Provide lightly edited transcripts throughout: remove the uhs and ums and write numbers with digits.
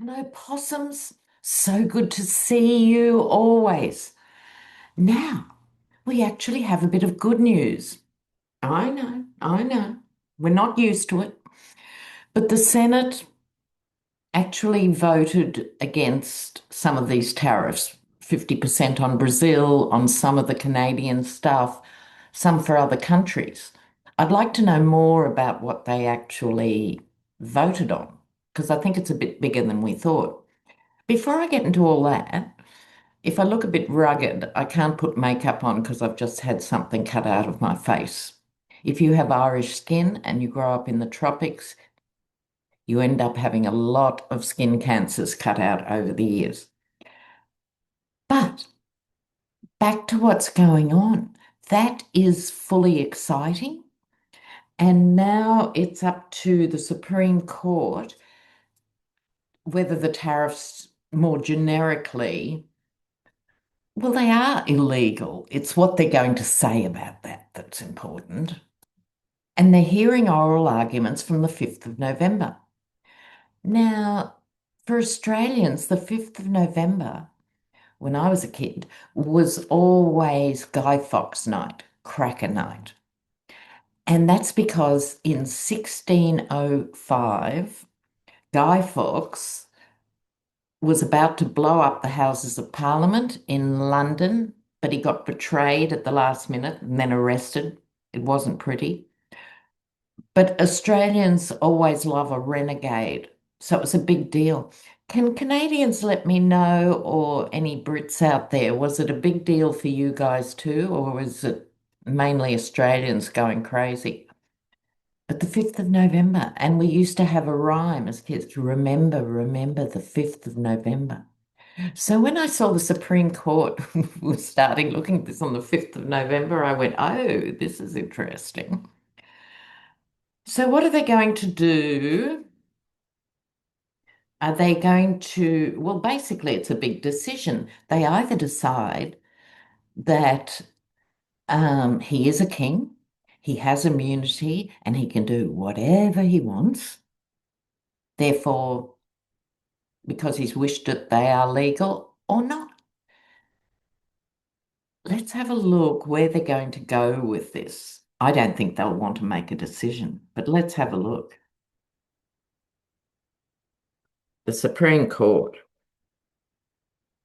Hello, possums. So good to see you always. Now, we actually have a bit of good news. I know, I know. We're not used to it. But the Senate actually voted against some of these tariffs, 50% on Brazil, on some of the Canadian stuff, some for other countries. I'd like to know more about what they actually voted on, because I think it's a bit bigger than we thought. Before I get into all that, if I look a bit rugged, I can't put makeup on because I've just had something cut out of my face. If you have Irish skin and you grow up in the tropics, you end up having a lot of skin cancers cut out over the years. But back to what's going on. That is fully exciting. And now it's up to the Supreme Court whether the tariffs more generically, well, they are illegal. It's what they're going to say about that that's important. And they're hearing oral arguments from the 5th of November. Now, for Australians, the 5th of November, when I was a kid, was always Guy Fawkes night, cracker night. And that's because in 1605, Guy Fawkes was about to blow up the Houses of Parliament in London, but he got betrayed at the last minute and then arrested. It wasn't pretty. But Australians always love a renegade, so it was a big deal. Can Canadians let me know, or any Brits out there, was it a big deal for you guys too, or was it mainly Australians going crazy? But the 5th of November, and we used to have a rhyme as kids, remember, remember the 5th of November. So when I saw the Supreme Court was starting looking at this on the 5th of November, I went, oh, this is interesting. So what are they going to do? Are they going to, well, basically, it's a big decision. They either decide that he is a king, he has immunity, and he can do whatever he wants. Therefore, because he's wished it, they are legal or not. Let's have a look where they're going to go with this. I don't think they'll want to make a decision, but let's have a look. The Supreme Court.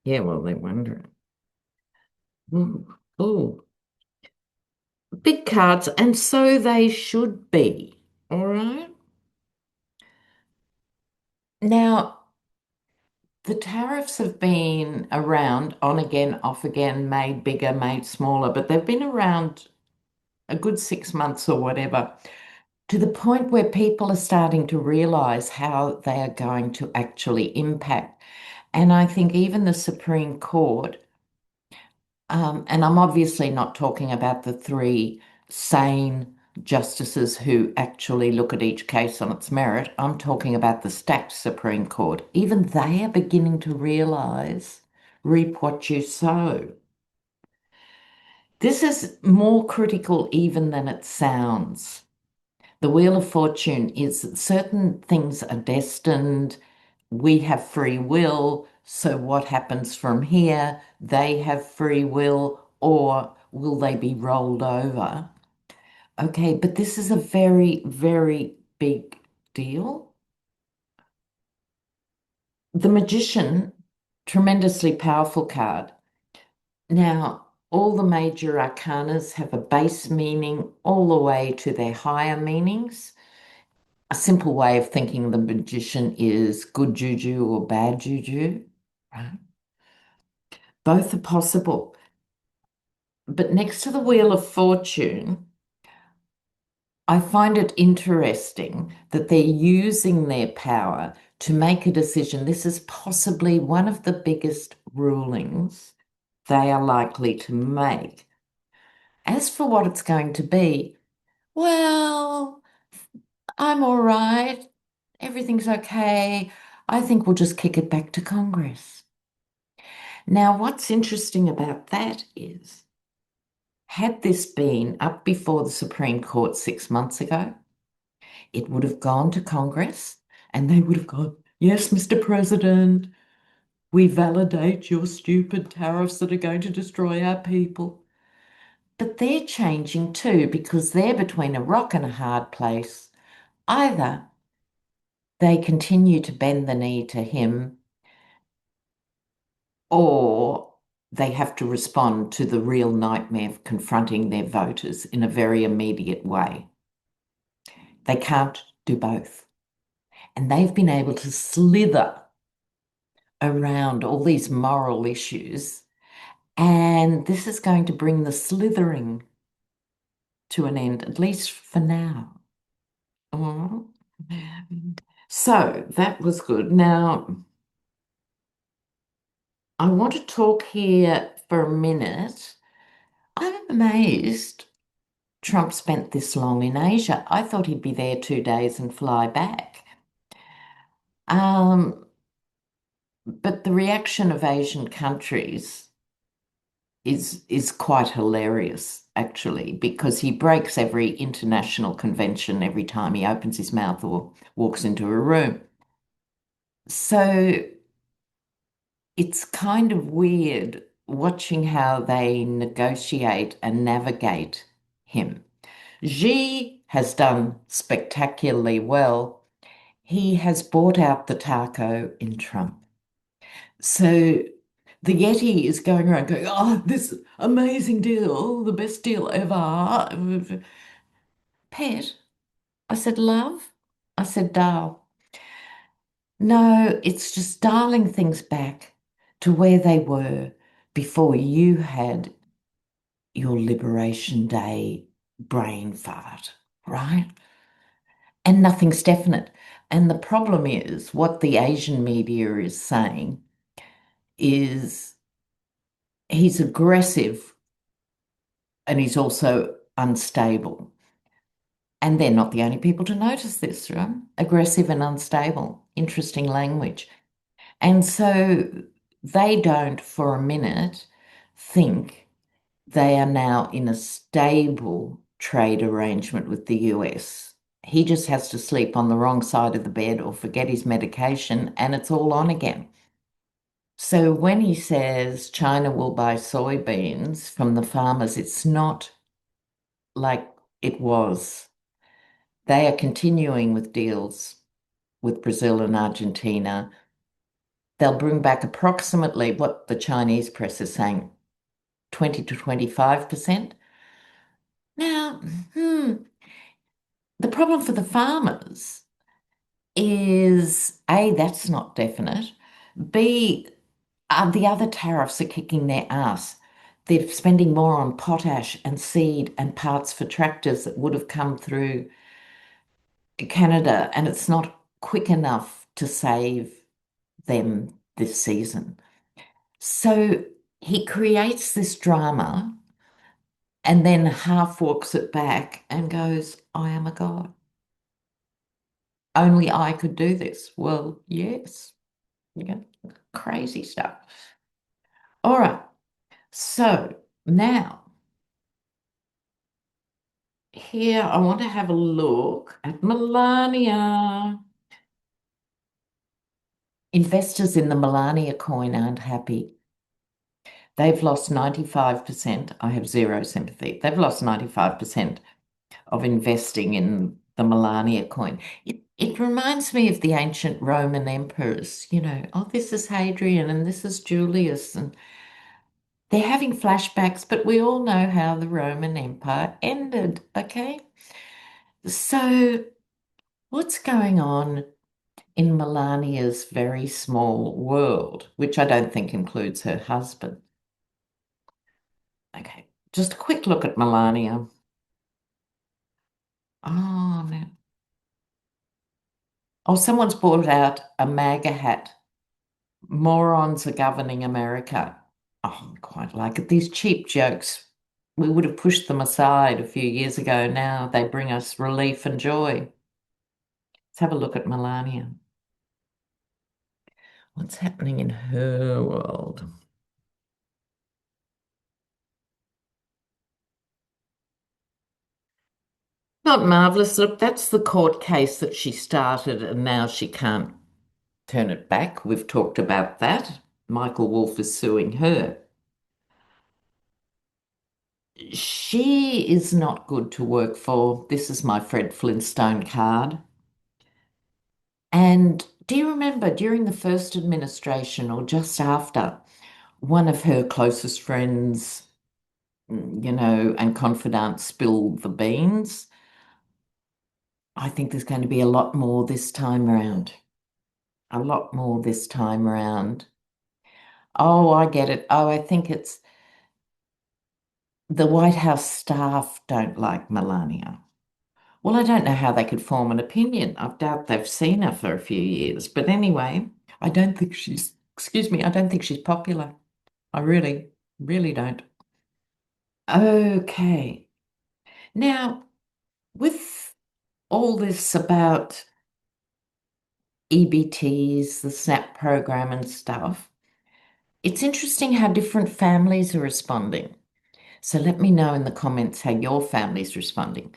Yeah, well, they're wondering. Oh, big cards, and so they should be. All right. Now, the tariffs have been around on again, off again, made bigger, made smaller, but they've been around a good 6 months or whatever, to the point where people are starting to realize how they are going to actually impact. And I think even the Supreme Court, and I'm obviously not talking about the three sane justices who actually look at each case on its merit. I'm talking about the stacked Supreme Court. Even they are beginning to realize, reap what you sow. This is more critical even than it sounds. The Wheel of Fortune is that certain things are destined. We have free will. So what happens from here? They have free will, or will they be rolled over? Okay, but this is a very, very big deal. The Magician, tremendously powerful card. Now, all the major arcanas have a base meaning all the way to their higher meanings. A simple way of thinking the magician is good juju or bad juju, right? Both are possible. But next to the Wheel of Fortune, I find it interesting that they're using their power to make a decision. This is possibly one of the biggest rulings they are likely to make. As for what it's going to be, well, I'm all right. Everything's okay. I think we'll just kick it back to Congress. Now, what's interesting about that is, had this been up before the Supreme Court 6 months ago, it would have gone to Congress and they would have gone, Yes, Mr. President, we validate your stupid tariffs that are going to destroy our people. But they're changing too because they're between a rock and a hard place. Either they continue to bend the knee to him, or they have to respond to the real nightmare of confronting their voters in a very immediate way. They can't do both. And they've been able to slither around all these moral issues. And this is going to bring the slithering to an end, at least for now. Oh. So that was good. Now, I want to talk here for a minute. I'm amazed Trump spent this long in Asia. I thought he'd be there 2 days and fly back. Um, but the reaction of Asian countries is quite hilarious, actually, because he breaks every international convention every time he opens his mouth or walks into a room. So it's kind of weird watching how they negotiate and navigate him. Xi has done spectacularly well. He has bought out the taco in Trump. So the Yeti is going around going, oh, this amazing deal, the best deal ever. Pet, I said, love. I said, Dal. No, it's just dialing things back to where they were before you had your Liberation Day brain fart, right? And nothing's definite. And the problem is what the Asian media is saying is he's aggressive and he's also unstable. And they're not the only people to notice this, right? Aggressive and unstable. Interesting language. And so they don't for a minute think they are now in a stable trade arrangement with the US. He just has to sleep on the wrong side of the bed or forget his medication and it's all on again. So when he says China will buy soybeans from the farmers, it's not like it was. They are continuing with deals with Brazil and Argentina. They'll bring back approximately what the Chinese press is saying, 20 to 25%. Now, the problem for the farmers is A, that's not definite. B, the other tariffs are kicking their ass. They're spending more on potash and seed and parts for tractors that would have come through Canada, and it's not quick enough to save them this season. So he creates this drama and then half walks it back and goes, I am a god. Only I could do this. Well, yes, yeah, crazy stuff. All right. So now here I want to have a look at Melania. Investors in the Melania coin aren't happy. They've lost 95%. I have zero sympathy. They've lost 95% of investing in the Melania coin. It reminds me of the ancient Roman emperors, oh, this is Hadrian and this is Julius, and they're having flashbacks, but we all know how the Roman Empire ended, okay? So, what's going on in Melania's very small world, which I don't think includes her husband? Okay, just a quick look at Melania. Oh, no. Oh, someone's brought out a MAGA hat. Morons are governing America. Oh, I quite like it. These cheap jokes, we would have pushed them aside a few years ago. Now they bring us relief and joy. Let's have a look at Melania. What's happening in her world? Not marvelous. Look, that's the court case that she started and now she can't turn it back. We've talked about that. Michael Wolff is suing her. She is not good to work for. This is my Fred Flintstone card. And do you remember during the first administration or just after, one of her closest friends, and confidants spilled the beans? I think there's going to be a lot more this time around. A lot more this time around. Oh, I get it. Oh, I think it's the White House staff don't like Melania. Well, I don't know how they could form an opinion. I doubt they've seen her for a few years. But anyway, I don't think excuse me, I don't think she's popular. I really, really don't. Okay. Now, with all this about EBTs, the SNAP program and stuff, it's interesting how different families are responding. So let me know in the comments how your family's responding.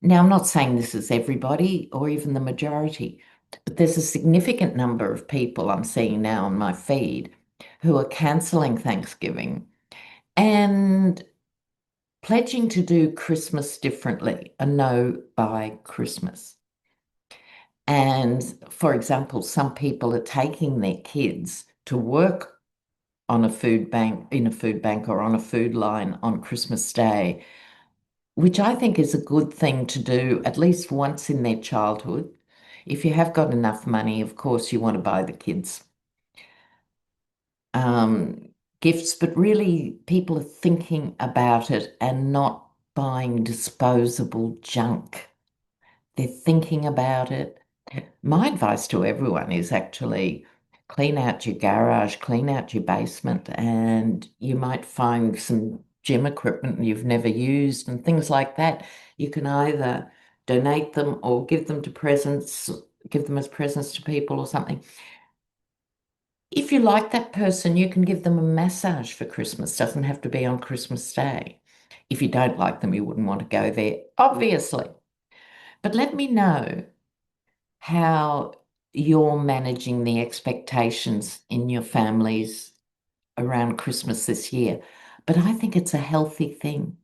Now, I'm not saying this is everybody or even the majority, but there's a significant number of people I'm seeing now on my feed who are cancelling Thanksgiving and pledging to do Christmas differently, a no buy Christmas. And for example, some people are taking their kids to work on a food bank, in a food bank or on a food line on Christmas Day, which I think is a good thing to do at least once in their childhood. If you have got enough money, of course, you want to buy the kids gifts, but really people are thinking about it and not buying disposable junk. They're thinking about it. My advice to everyone is actually clean out your garage, clean out your basement, and you might find some gym equipment you've never used and things like that. You can either donate them or give them to presents, give them as presents to people or something. If you like that person, you can give them a massage for Christmas. Doesn't have to be on Christmas Day. If you don't like them, you wouldn't want to go there, obviously. But let me know how you're managing the expectations in your families around Christmas this year. But I think it's a healthy thing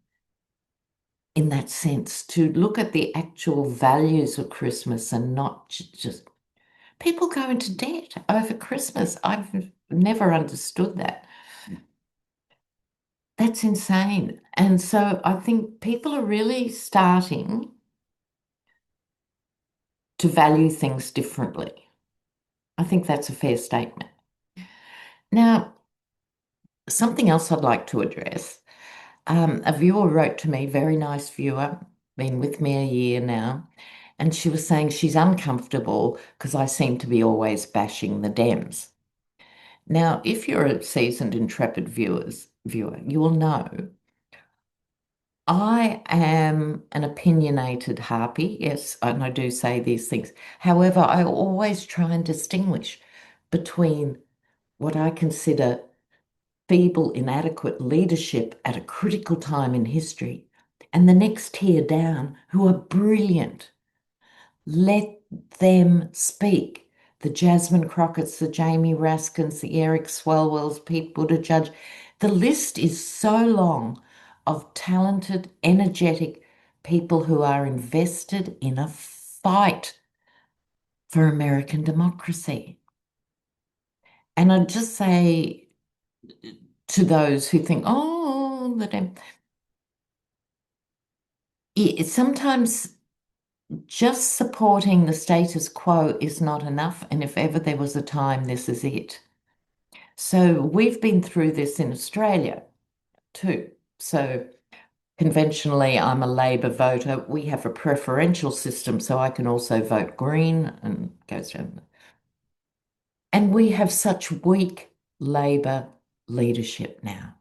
in that sense to look at the actual values of Christmas and not just people go into debt over Christmas. I've never understood that. That's insane. And so I think people are really starting to value things differently. I think that's a fair statement. Now, something else I'd like to address. A viewer wrote to me, very nice viewer, been with me a year now, and she was saying she's uncomfortable because I seem to be always bashing the Dems. Now, if you're a seasoned, intrepid viewer, you will know I am an opinionated harpy, yes, and I do say these things. However, I always try and distinguish between what I consider feeble, inadequate leadership at a critical time in history and the next tier down who are brilliant. Let them speak. The Jasmine Crockett's, the Jamie Raskins, the Eric Swalwells, Pete Buttigieg. The list is so long of talented, energetic people who are invested in a fight for American democracy. And I'd just say to those who think, oh, sometimes just supporting the status quo is not enough. And if ever there was a time, this is it. So we've been through this in Australia too. So conventionally, I'm a Labor voter. We have a preferential system, so I can also vote Green and goes down. And we have such weak Labor leadership now.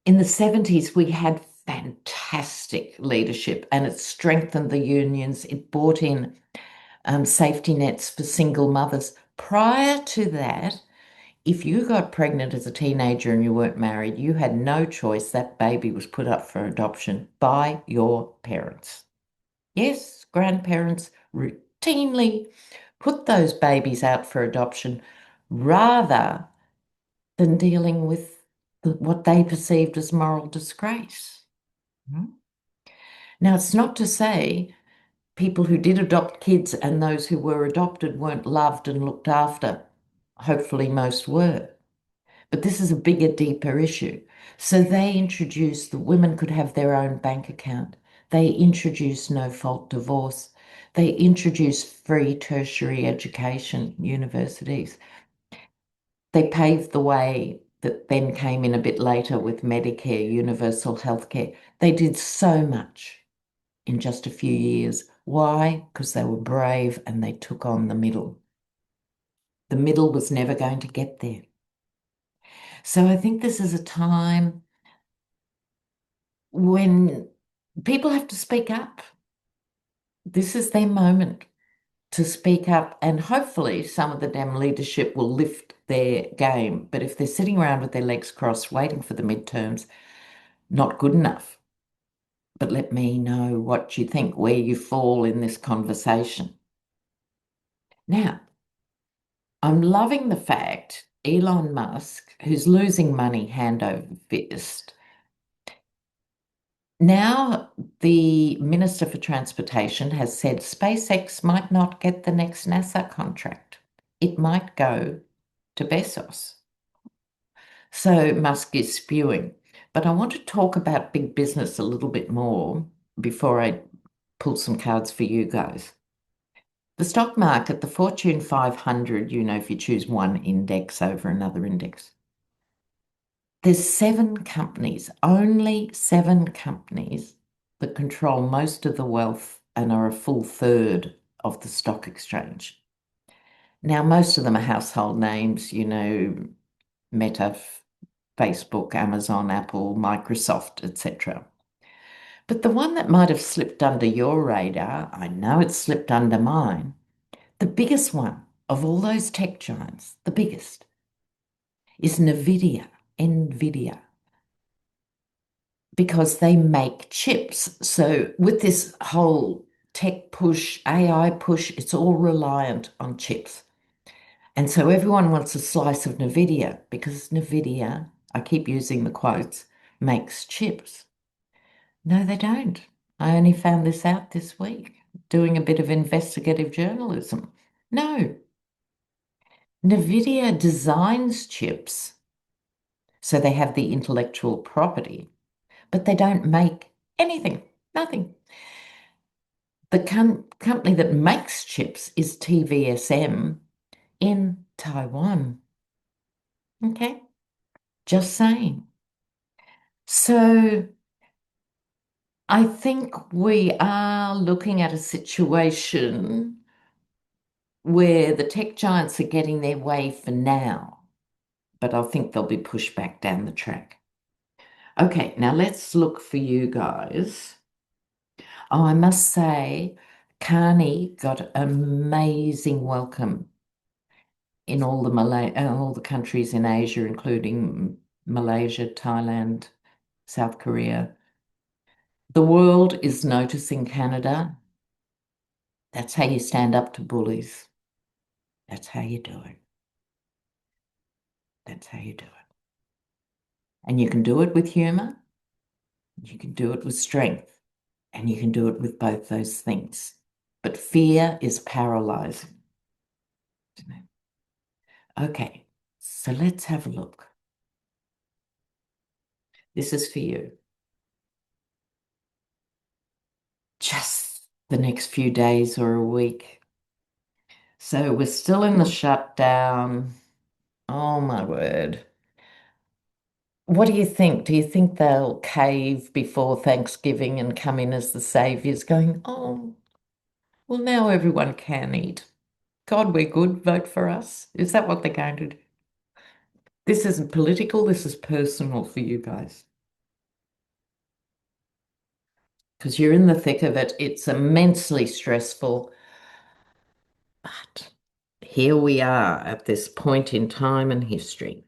In the 70s, we had fantastic leadership and it strengthened the unions. It brought in safety nets for single mothers. Prior to that, if you got pregnant as a teenager and you weren't married, you had no choice. That baby was put up for adoption by your parents. Yes, grandparents routinely put those babies out for adoption rather than dealing with what they perceived as moral disgrace. Hmm? Now, it's not to say people who did adopt kids and those who were adopted weren't loved and looked after. Hopefully, most were. But this is a bigger, deeper issue. So they introduced that women could have their own bank account. They introduced no-fault divorce. They introduced free tertiary education, universities. They paved the way that then came in a bit later with Medicare, universal healthcare. They did so much in just a few years. Why? Because they were brave and they took on the middle. The middle was never going to get there. So I think this is a time when people have to speak up. This is their moment to speak up, and hopefully some of the Dem leadership will lift their game. But if they're sitting around with their legs crossed waiting for the midterms, not good enough. But let me know what you think, where you fall in this conversation. Now, I'm loving the fact Elon Musk, who's losing money hand over fist, now the Minister for Transportation has said SpaceX might not get the next NASA contract. It might go to Bezos. So Musk is spewing. But I want to talk about big business a little bit more before I pull some cards for you guys. The stock market, the Fortune 500, if you choose one index over another index, there's 7 companies, only 7 companies that control most of the wealth and are a full third of the stock exchange. Now, most of them are household names, Meta, Facebook, Amazon, Apple, Microsoft, etc. But the one that might have slipped under your radar, I know it's slipped under mine, the biggest one of all those tech giants, the biggest, is NVIDIA, because they make chips. So with this whole tech push, AI push, it's all reliant on chips. And so everyone wants a slice of NVIDIA because NVIDIA, I keep using the quotes, makes chips. No, they don't. I only found this out this week, doing a bit of investigative journalism. No, NVIDIA designs chips, so they have the intellectual property, but they don't make anything, nothing. The company that makes chips is TVSM in Taiwan. Okay, just saying. So I think we are looking at a situation where the tech giants are getting their way for now, but I think they'll be pushed back down the track. Okay, now let's look for you guys. Oh, I must say, Carney got amazing welcome in all the countries in Asia, including Malaysia, Thailand, South Korea. The world is noticing Canada. That's how you stand up to bullies. That's how you do it. That's how you do it. And you can do it with humor, you can do it with strength, and you can do it with both those things. But fear is paralyzing. Okay, so let's have a look. This is for you. Just the next few days or a week. So we're still in the shutdown. Oh my word. What do you think? Do you think they'll cave before Thanksgiving and come in as the saviors going, oh, well, now everyone can eat. God, we're good. Vote for us. Is that what they're going to do? This isn't political. This is personal for you guys. Because you're in the thick of it. It's immensely stressful. But here we are at this point in time and history.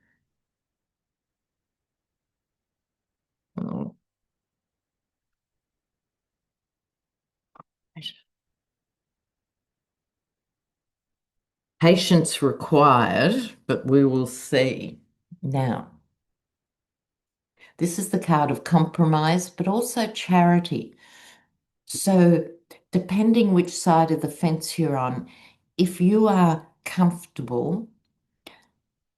Oh, Patience required, but we will see. Now, this is the card of compromise, but also charity. So, depending which side of the fence you're on, if you are comfortable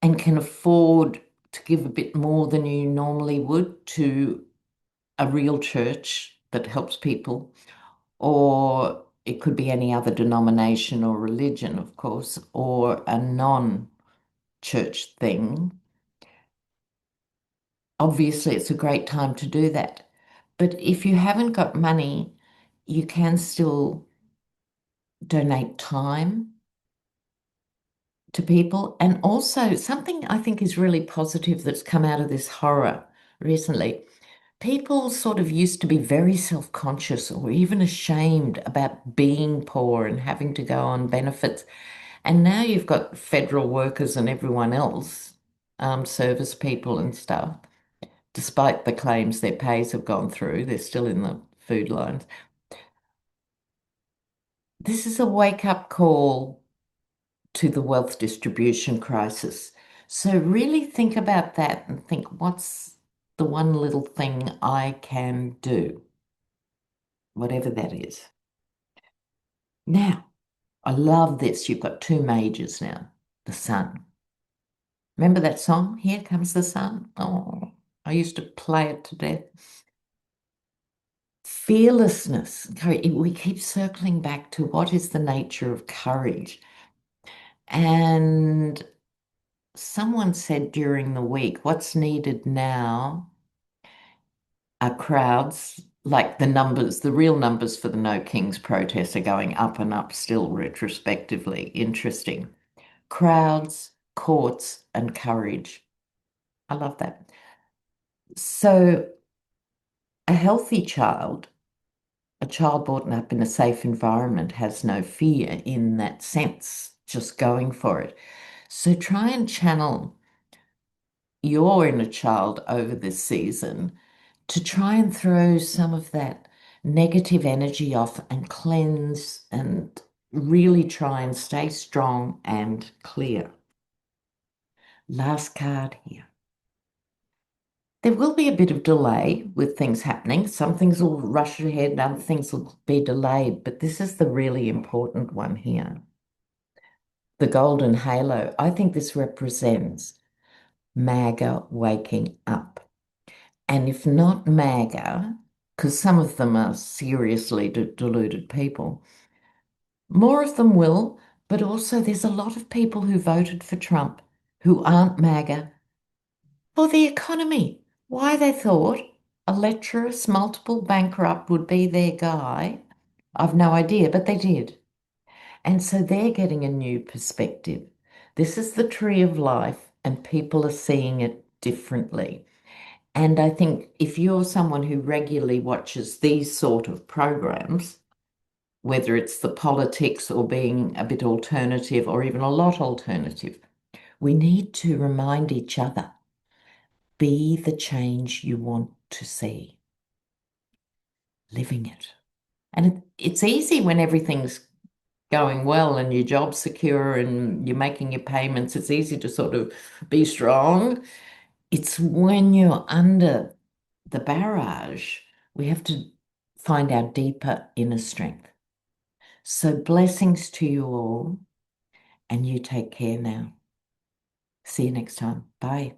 and can afford to give a bit more than you normally would to a real church that helps people, or it could be any other denomination or religion, of course, or a non-church thing. Obviously, it's a great time to do that. But if you haven't got money, you can still donate time to people. And also, something I think is really positive that's come out of this horror recently. People sort of used to be very self-conscious or even ashamed about being poor and having to go on benefits. And now you've got federal workers and everyone else, service people and stuff, despite the claims their pays have gone through, they're still in the food lines. This is a wake-up call to the wealth distribution crisis. So really think about that and think, what's the one little thing I can do, whatever that is. Now, I love this. You've got two majors now, the sun. Remember that song, Here Comes the Sun? Oh, I used to play it to death. Fearlessness. We keep circling back to what is the nature of courage. And someone said during the week, what's needed now are crowds, like the numbers, the real numbers for the No Kings protests are going up and up still retrospectively. Interesting. Crowds, courts, and courage. I love that. So, a healthy child, a child brought up in a safe environment, has no fear in that sense, just going for it. So, try and channel your inner child over this season to try and throw some of that negative energy off and cleanse and really try and stay strong and clear. Last card here. There will be a bit of delay with things happening. Some things will rush ahead, and other things will be delayed, but this is the really important one here. The golden halo. I think this represents MAGA waking up. And if not MAGA, because some of them are seriously deluded people, more of them will, but also there's a lot of people who voted for Trump who aren't MAGA for the economy. Why they thought a lecherous, multiple bankrupt would be their guy, I've no idea, but they did. And so they're getting a new perspective. This is the tree of life, and people are seeing it differently. And I think if you're someone who regularly watches these sort of programs, whether it's the politics or being a bit alternative or even a lot alternative, we need to remind each other, be the change you want to see, living it. And it's easy when everything's going well and your job's secure and you're making your payments. It's easy to sort of be strong. It's when you're under the barrage, we have to find our deeper inner strength. So blessings to you all, and you take care now. See you next time. Bye.